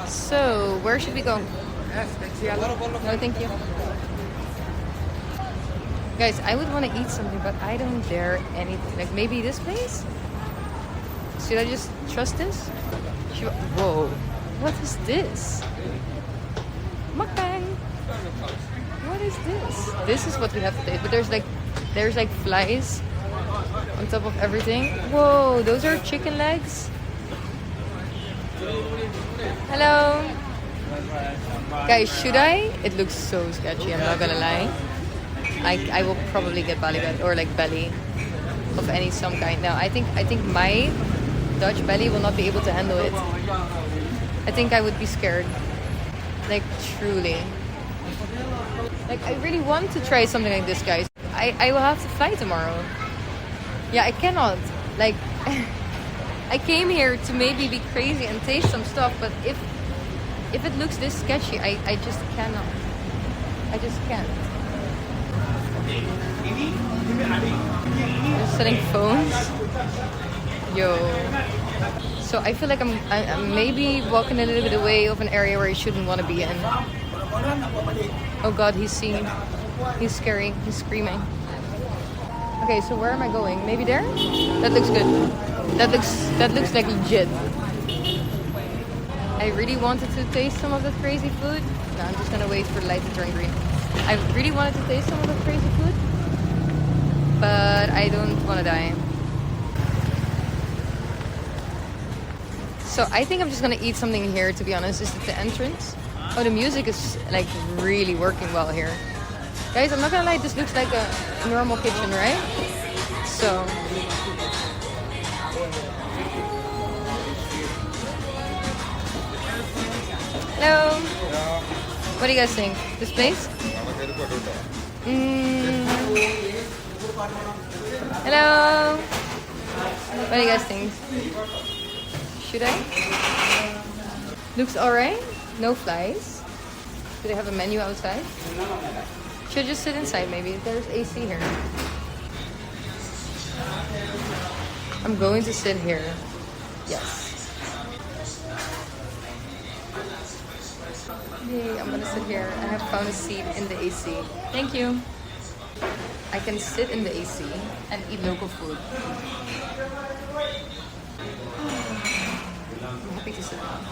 So, where should we go? No, thank you. Guys, I would want to eat something, but I don't dare anything. Like maybe this place? Should I just trust this? Whoa. What is this? Mukbang. What is this? This is what we have to taste. But there's like flies on top of everything. Whoa, those are chicken legs. Hello. Guys, should I? It looks so sketchy, I'm not gonna lie. I will probably get belly or like belly of some kind. Now I think my Dutch belly will not be able to handle it. I think I would be scared. Like truly. Like I really want to try something like this, guys. I will have to fly tomorrow. Yeah, I cannot. Like I came here to maybe be crazy and taste some stuff, but if it looks this sketchy, I just cannot. I just can't. They're selling phones. Yo. So I feel like I'm maybe walking a little bit away of an area where I shouldn't want to be in. Oh god, he's scary. He's screaming. Okay, so where am I going? Maybe there? That looks good. That looks like legit. I really wanted to taste some of that crazy food. No, I'm just gonna wait for the light to turn green. I really wanted to taste some of that crazy food, but I don't want to die. So I think I'm just gonna eat something here, to be honest. Is it the entrance? Oh, the music is like really working well here. Guys, I'm not gonna lie, this looks like a normal kitchen, right? So hello. What do you guys think? This place? Hello. What do you guys think? Should I? Looks alright. No flies. Do they have a menu outside? Should I just sit inside maybe? There's AC here. I'm going to sit here. Yes. Yay, I'm gonna sit here. I have found a seat in the AC. Thank you. I can sit in the AC and eat local food. I'm happy to sit down.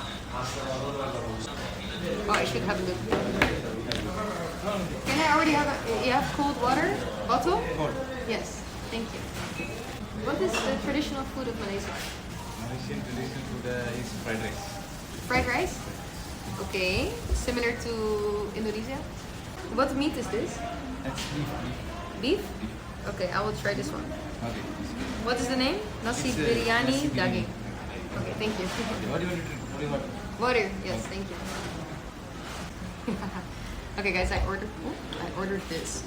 Oh, I should have a look. Can I already have you have cold water? Bottle? Yes, thank you. What is the traditional food of Malaysia? Malaysian traditional food is fried rice. Fried rice? Okay, similar to Indonesia. What meat is this? That's beef. Beef? Okay, I will try this one. Okay. What is the name? Nasi biryani daging. Okay, thank you. What do you want to drink? What do you want? Water. Yes, thank you. Okay, guys, I ordered this.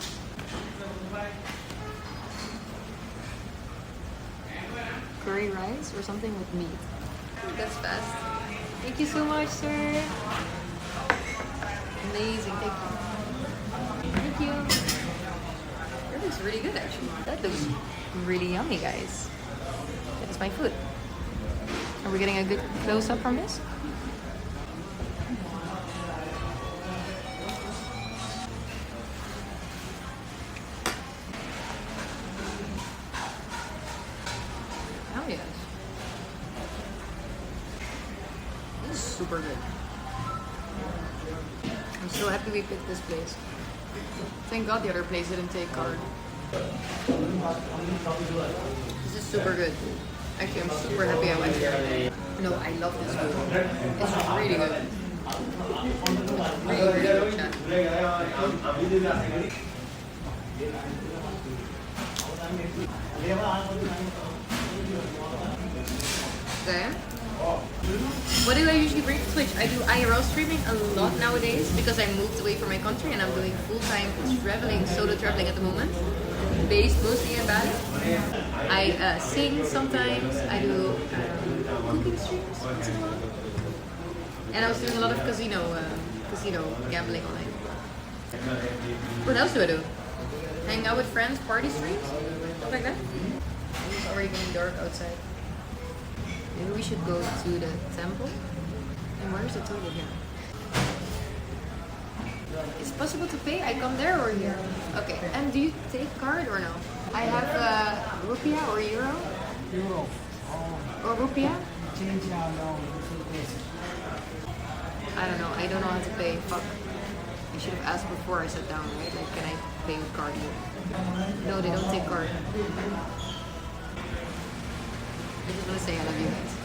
Curry rice or something with meat. That's fast. Thank you so much, sir. Amazing, thank you. Thank you. That looks really good, actually. That looks really yummy, guys. That is my food. Are we getting a good close-up from this? Oh, yes. This is super good. I'm so happy we picked this place. Thank God the other place didn't take card. This is super good. Actually, I'm super happy I went here. No, I love this food. It's really good. It's really, really good, chat. Okay. What do I usually bring to Twitch? I do IRL streaming a lot nowadays because I moved away from my country and I'm doing full-time traveling, solo traveling at the moment, based mostly in Bali. I sing sometimes, I do cooking streams once in a while. And I was doing a lot of casino gambling online. What else do I do? Hang out with friends, party streams, stuff like that. It's already getting dark outside. Maybe we should go to the temple and Where's the toilet here? It's possible to pay? I come there or here? Okay. And do you take card or no? I have rupiah or euro? Euro. Or rupiah? Change now, no. I don't know. I don't know how to pay. Fuck. I should have asked before I sat down, right? Like, can I pay with card here? No, they don't take card. I just want to say I love you guys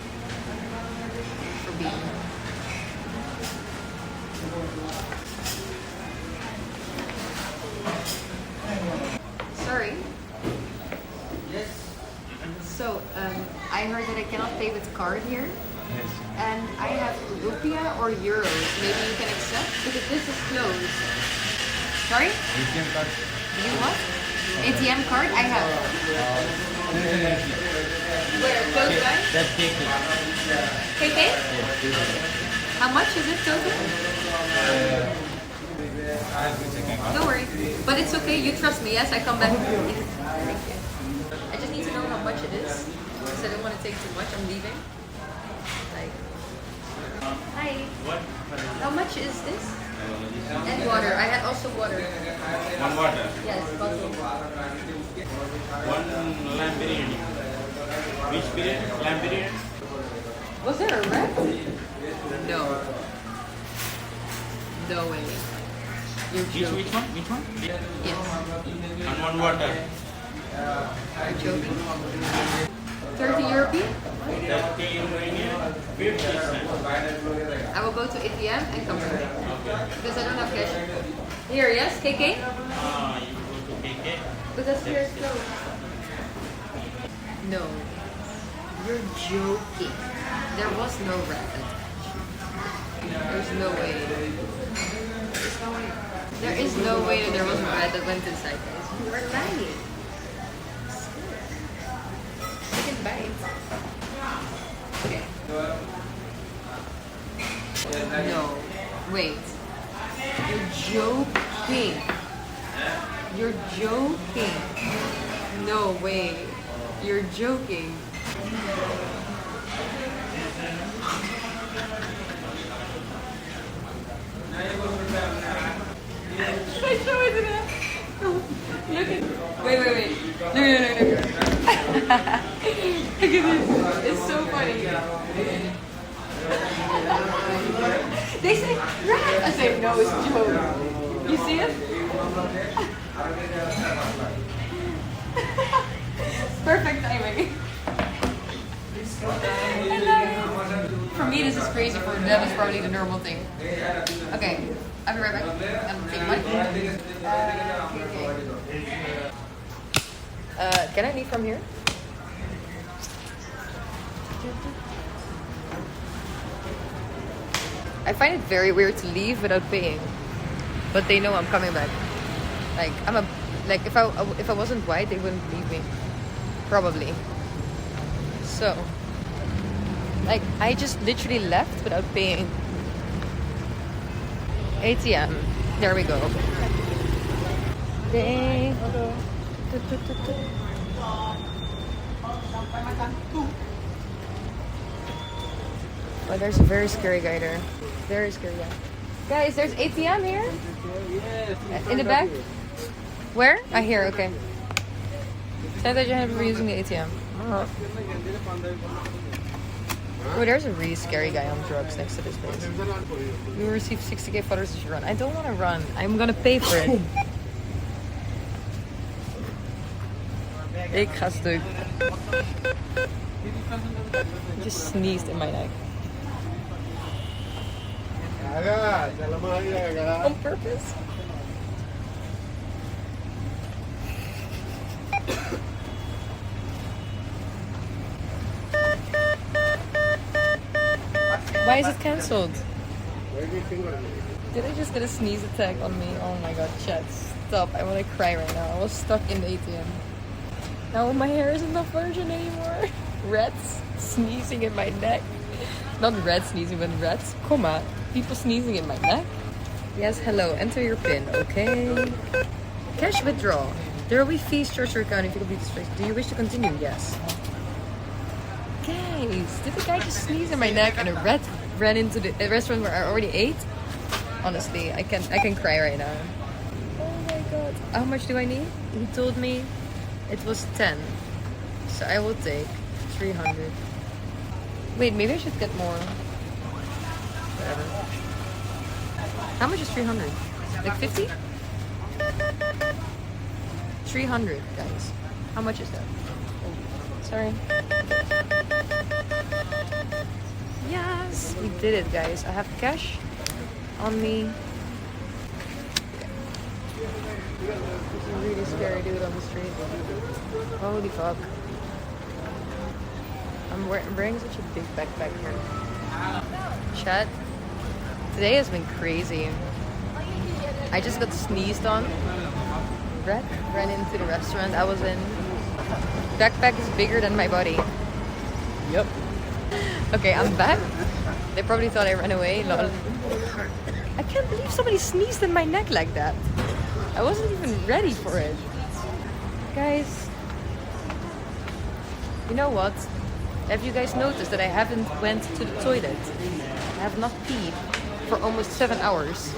for being here. Sorry. Yes. So, I heard that I cannot pay with card here. Yes. And I have rupiah or euros. Maybe you can accept? Because this is closed. Sorry? ATM card. You what? ATM card? I have. Where? Close by? That's KK. KK? How much is it total? I'll be checking out. Don't worry. But it's okay. You trust me. Yes, I come back. Thank you. I just need to know how much it is. Because I don't want to take too much. I'm leaving. Like. Hi. What? How much is this? And water. I had also water. One water. Yes, bottle. One lamb biryani. Which biryani? Lamb biryani? Was there a rat? No. No way. You're joking. Which one? Which one? Yes. And one water. You're joking. 30 euro? 30 Romanian, 50 cents. I will go to ATM and come back. Because I don't have cash. Here, yes? KK? You go to KK. Because here is closed. No. You're joking. There was no rat attached. There's no way. There's no way. There is no way that there was a rat that went inside, guys. You are lying. I can buy it. Okay. No. Wait. You're joking. You're joking. No way. You're joking. Should I show it to them? Look at. Wait. Look. Look at this. It's so funny. They say rat. I say no, it's a joke. You see it? Perfect timing. I love it. For me, this is crazy. For them, it's probably the normal thing. Okay, I'll be right back. I'm taking money. Can I leave from here? I find it very weird to leave without paying, but they know I'm coming back. Like if I wasn't white, they wouldn't leave me, probably. So, like, I just literally left without paying. ATM. There we go. Dang. Oh, there's a very scary guy there. Very scary guy. Guys, there's ATM here? In the back? Where? I hear, okay. Say that you're using the ATM. Oh, there's a really scary guy on drugs next to this place. You will receive 60k followers if you run. I don't want to run. I'm gonna pay for it. Ik ga stuk. I just sneezed in my neck. On purpose? Why is it cancelled? Did I just get a sneeze attack on me? Oh my god, chat, stop. I want to cry right now. I was stuck in the ATM. Now my hair isn't the virgin anymore. Rats sneezing in my neck. Not rats sneezing, but rats. Comma. People sneezing in my neck. Yes, hello. Enter your PIN, okay? Cash withdrawal. There will be fees charged to your account if you complete this phrase. Do you wish to continue? Yes. Guys, did the guy just sneeze in my neck and a rat ran into the restaurant where I already ate. Honestly, I can cry right now. Oh my god. How much do I need? He told me it was 10. So I will take 300. Wait, maybe I should get more. Whatever. How much is 300? Like 50? 300, guys. How much is that? Oh, sorry. Yes, we did it, guys. I have cash on me. There's a really scary dude on the street. Holy fuck. I'm wearing such a big backpack here. Chat. Today has been crazy. I just got sneezed on. Ran into the restaurant I was in. Backpack is bigger than my body. Yep. Okay, I'm back. They probably thought I ran away. Lol. I can't believe somebody sneezed in my neck like that. I wasn't even ready for it. Guys, you know what? Have you guys noticed that I haven't went to the toilet? I have not peed for almost 7 hours.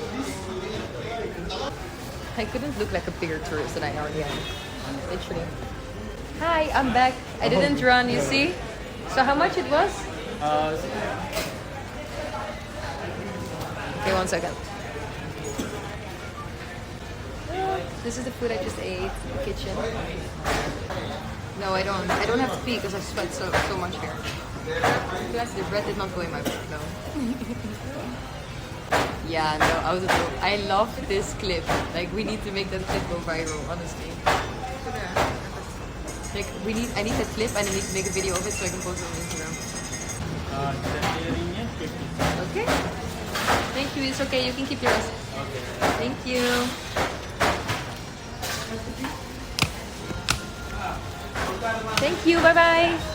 I couldn't look like a bigger tourist than I already am. Literally. Hi, I'm back. I didn't run, you see? So how much it was? Okay, 1 second. This is the food I just ate in the kitchen. No, I don't. I don't have to pee because I sweat so much here. The bread did not go in my mouth, no. Yeah, no, out of the blue. I love this clip. Like, we need to make that clip go viral, honestly. Like, I need that clip and I need to make a video of it so I can post it on Instagram. Okay. Thank you. It's okay. You can keep yours. Okay. Thank you. Thank you. Bye bye.